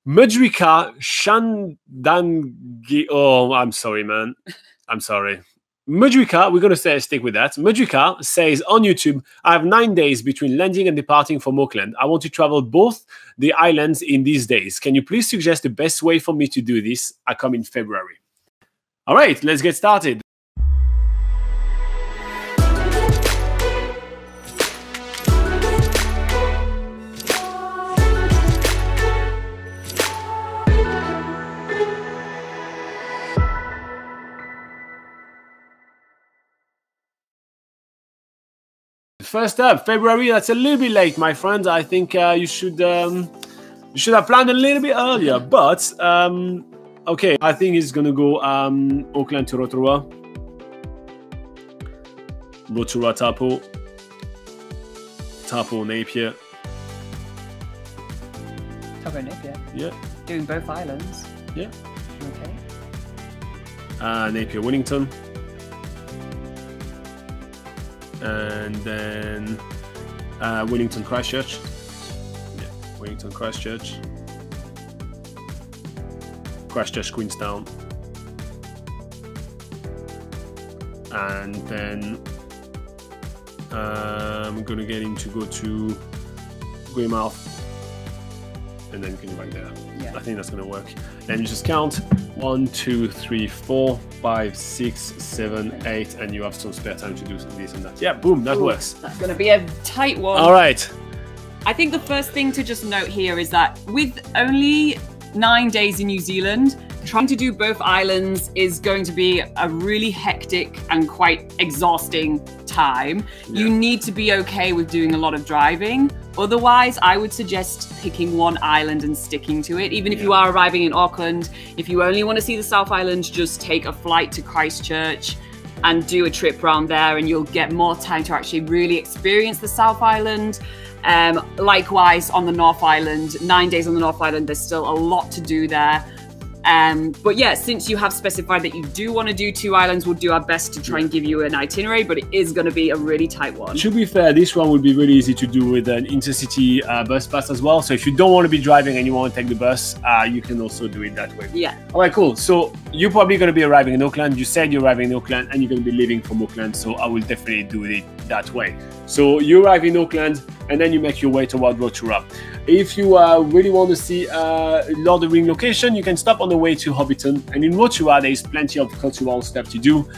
Medrika Shandangi. Oh, I'm sorry, man. I'm sorry. Medrika, we're going to stick with that. Medrika says on YouTube, I have 9 days between landing and departing from Auckland. I want to travel both the islands in these days. Can you please suggest the best way for me to do this? I come in February. All right, let's get started. First up, February. That's a little bit late, my friend. I think you should have planned a little bit earlier. But okay, I think it's gonna go Auckland to Rotorua, Rotorua Taupo, Taupo Napier. Taupo Napier. Yeah. Doing both islands. Yeah. Okay. Napier Wellington. And then Wellington Christchurch. Yeah, Wellington Christchurch. Christchurch Queenstown. And then I'm gonna get him to go to Greymouth. And then can you back there? Yeah. I think that's gonna work. Then you just count 1, 2, 3, 4, 5, 6, 7, 8, and you have some spare time to do this and that. Yeah, boom, that works. That's going to be a tight one. All right. I think the first thing to just note here is that with only 9 days in New Zealand, trying to do both islands is going to be a really hectic and quite exhausting time. Yeah. You need to be okay with doing a lot of driving. Otherwise, I would suggest picking one island and sticking to it. Even if you are arriving in Auckland, if you only want to see the South Island, just take a flight to Christchurch and do a trip around there, and you'll get more time to actually really experience the South Island. Likewise, on the North Island, 9 days on the North Island, there's still a lot to do there. But yeah, since you have specified that you do want to do 2 islands, we'll do our best to try and give you an itinerary, but it is going to be a really tight one. To be fair, this one would be really easy to do with an intercity bus pass as well. So if you don't want to be driving and you want to take the bus, you can also do it that way. Yeah. All right, cool. So you're probably going to be arriving in Auckland. You said you're arriving in Auckland and you're going to be leaving from Auckland. So I will definitely do it that way. So you arrive in Auckland and then you make your way toward Rotorua. If you really want to see Lord of the Rings location, you can stop on the way to Hobbiton. And in Rotorua, there is plenty of cultural stuff to do.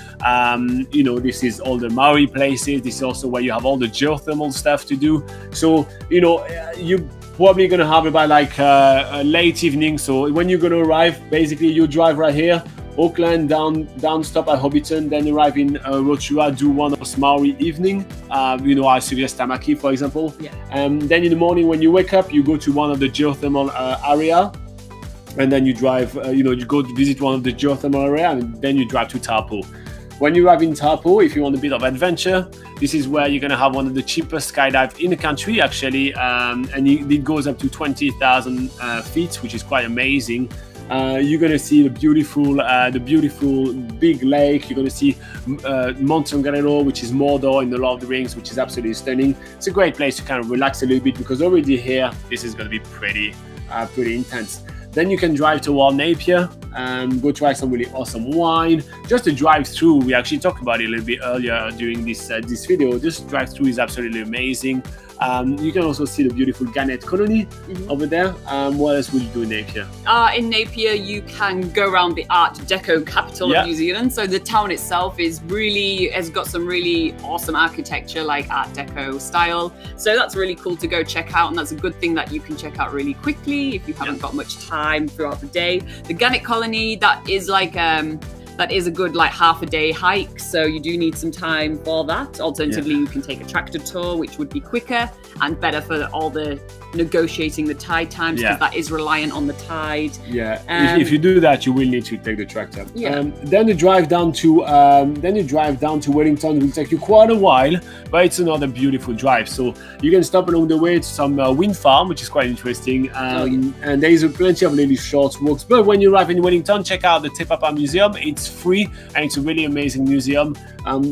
You know, this is all the Maori places. This is also where you have all the geothermal stuff to do. So, you know, you're probably going to have about like a late evening. So when you're going to arrive, basically you drive right here. Auckland, down stop at Hobbiton, then arrive in Rotorua, do one of those Maori evening. You know, I suggest Tamaki, for example. Yeah. Then in the morning when you wake up, you go to one of the geothermal area, and then you drive, you know, you go to visit one of the geothermal area, and then you drive to Taupo. When you arrive in Taupo, if you want a bit of adventure, this is where you're going to have one of the cheapest skydives in the country, actually, and it goes up to 20,000 feet, which is quite amazing. You're going to see the beautiful big lake. You're going to see Mount Tongariro, which is Mordor in the Lord of the Rings, which is absolutely stunning. It's a great place to kind of relax a little bit because already here, this is going to be pretty intense. Then you can drive toward Napier and go try some really awesome wine. Just a drive through, we actually talked about it a little bit earlier during this video. Just drive through is absolutely amazing. You can also see the beautiful Gannet colony over there. What else will you do in Napier? In Napier, you can go around the Art Deco capital of New Zealand. So the town itself has got some really awesome architecture, like Art Deco style. So that's really cool to go check out, and that's a good thing that you can check out really quickly if you haven't got much time throughout the day. The Gannet colony, that is like that is a good like half a day hike, so you do need some time for that. Alternatively, you can take a tractor tour, which would be quicker and better for all the negotiating the tide times, because that is reliant on the tide. If you do that, you will need to take the tractor. Then the drive down to Wellington will take you quite a while, but it's another beautiful drive. So you can stop along the way to some wind farm, which is quite interesting, and there is plenty of really short walks. But when you arrive in Wellington, check out the Te Papa Museum. It's free and it's a really amazing museum.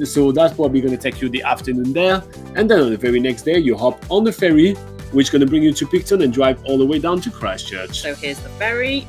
So that's probably going to take you the afternoon there, and then on the very next day you hop on the ferry which is going to bring you to Picton and drive all the way down to Christchurch. So here's the ferry,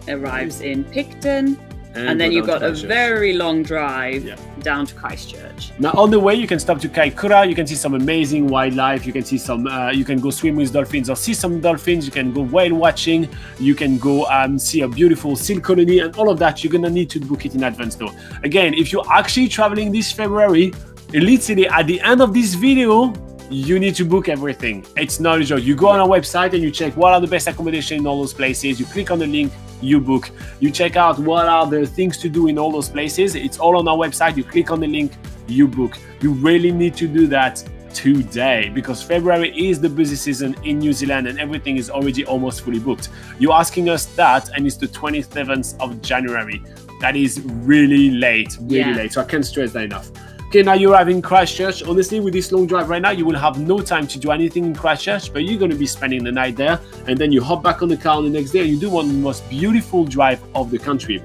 arrives in Picton, and then you've got a very long drive down to Christchurch. Now on the way you can stop to Kaikoura, you can see some amazing wildlife, you can see some, you can go swim with dolphins or see some dolphins, you can go whale watching, you can go see a beautiful seal colony, and all of that you're gonna need to book it in advance though. Again, if you're actually traveling this February, literally at the end of this video, you need to book everything. It's not a joke. You go on our website and you check what are the best accommodation in all those places. You click on the link, you book. You check out what are the things to do in all those places. It's all on our website. You click on the link, you book. You really need to do that today because February is the busy season in New Zealand and everything is already almost fully booked. You're asking us that and it's the 27th of January. That is really late, really late. So I can't stress that enough. Okay, now you arrive in Christchurch. Honestly, with this long drive right now, you will have no time to do anything in Christchurch, but you're going to be spending the night there, and then you hop back on the car on the next day, and you do one of the most beautiful drive of the country.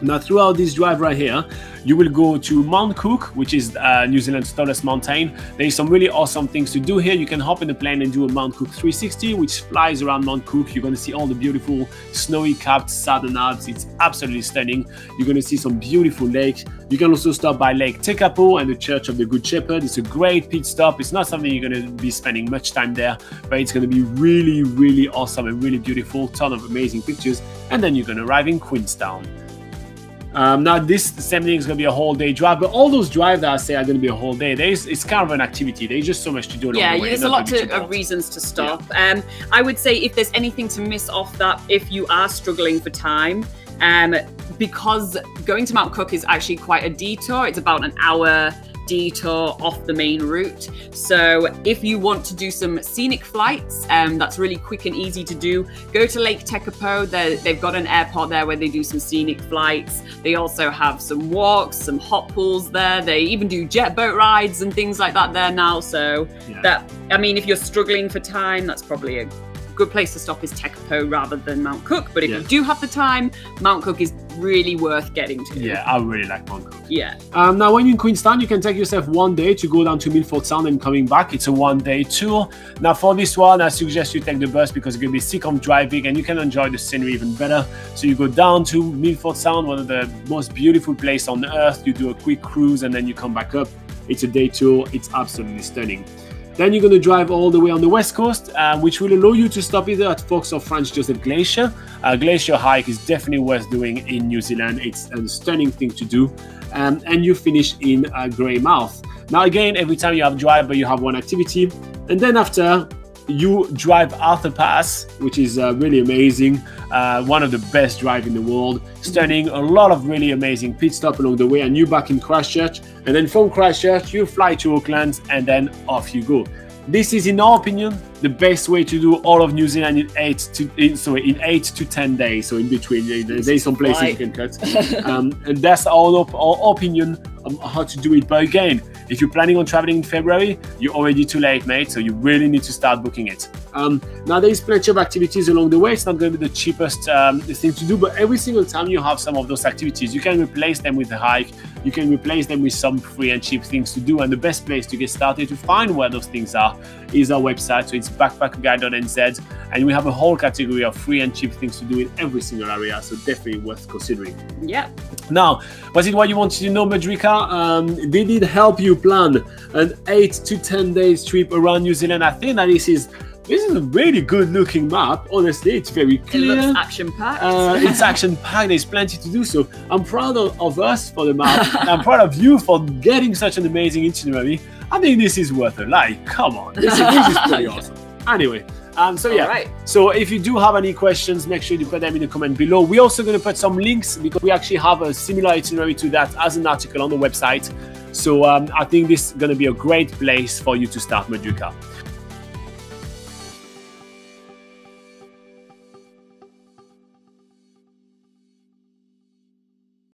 Now, throughout this drive right here, you will go to Mount Cook, which is New Zealand's tallest mountain. There is some really awesome things to do here. You can hop in the plane and do a Mount Cook 360, which flies around Mount Cook. You're going to see all the beautiful snowy capped southern Alps. It's absolutely stunning. You're going to see some beautiful lakes. You can also stop by Lake Tekapo and the Church of the Good Shepherd. It's a great pit stop. It's not something you're going to be spending much time there, but it's going to be really, really awesome and really beautiful. Ton of amazing pictures. And then you're going to arrive in Queenstown. Now this same thing is going to be a whole day drive, but all those drives that I say are going to be a whole day. It's kind of an activity. There's just so much to do along the way. There's a lot of reasons to stop. I would say if there's anything to miss off that, if you are struggling for time, because going to Mount Cook is actually quite a detour. It's about an hour detour off the main route. So if you want to do some scenic flights, that's really quick and easy to do, go to Lake Tekapo. They've got an airport there where they do some scenic flights. They also have some walks, some hot pools there. They even do jet boat rides and things like that there now. So that, I mean, if you're struggling for time, that's probably a good place to stop is Tekapo rather than Mount Cook. But if you do have the time, Mount Cook is really worth getting to. Yeah, I really like Mount Cook. Yeah. Now, when you're in Queenstown, you can take yourself one day to go down to Milford Sound and coming back. It's a one-day tour. Now, for this one, I suggest you take the bus because you're going to be sick of driving and you can enjoy the scenery even better. So you go down to Milford Sound, one of the most beautiful places on earth. You do a quick cruise and then you come back up. It's a day tour. It's absolutely stunning. Then you're going to drive all the way on the west coast, which will allow you to stop either at Fox or Franz Josef Glacier. Glacier hike is definitely worth doing in New Zealand. It's a stunning thing to do. And you finish in Greymouth. Now again, every time you have a drive, but you have one activity. And then after, you drive Arthur Pass, which is really amazing. One of the best drives in the world. Stunning, a lot of really amazing pit stop along the way, and you back in Christchurch. And then from Christchurch, you fly to Auckland, and then off you go. This is, in our opinion, the best way to do all of New Zealand in 8 to 10 days. So in between, there's some places you can cut. And that's our opinion on how to do it. But again, if you're planning on traveling in February, you're already too late, mate. So you really need to start booking it. Now, there is plenty of activities along the way. It's not going to be the cheapest thing to do, but every single time you have some of those activities, you can replace them with a hike. You can replace them with some free and cheap things to do. And the best place to get started to find where those things are is our website. So it's BackpackerGuide.NZ, and we have a whole category of free and cheap things to do in every single area. So definitely worth considering. Yeah. Now, was it what you wanted to know, Medrika? They did help you plan an 8 to 10 days trip around New Zealand. I think that this is a really good looking map. Honestly, it's very clear. It looks action-packed. It's action-packed. There's plenty to do. So I'm proud of us for the map. I'm proud of you for getting such an amazing itinerary. I think this is worth a like. Come on. This is pretty awesome. Anyway, so yeah. Right. So if you do have any questions, make sure you put them in the comment below. We're also going to put some links because we actually have a similar itinerary to that as an article on the website. So I think this is going to be a great place for you to start, Medrika.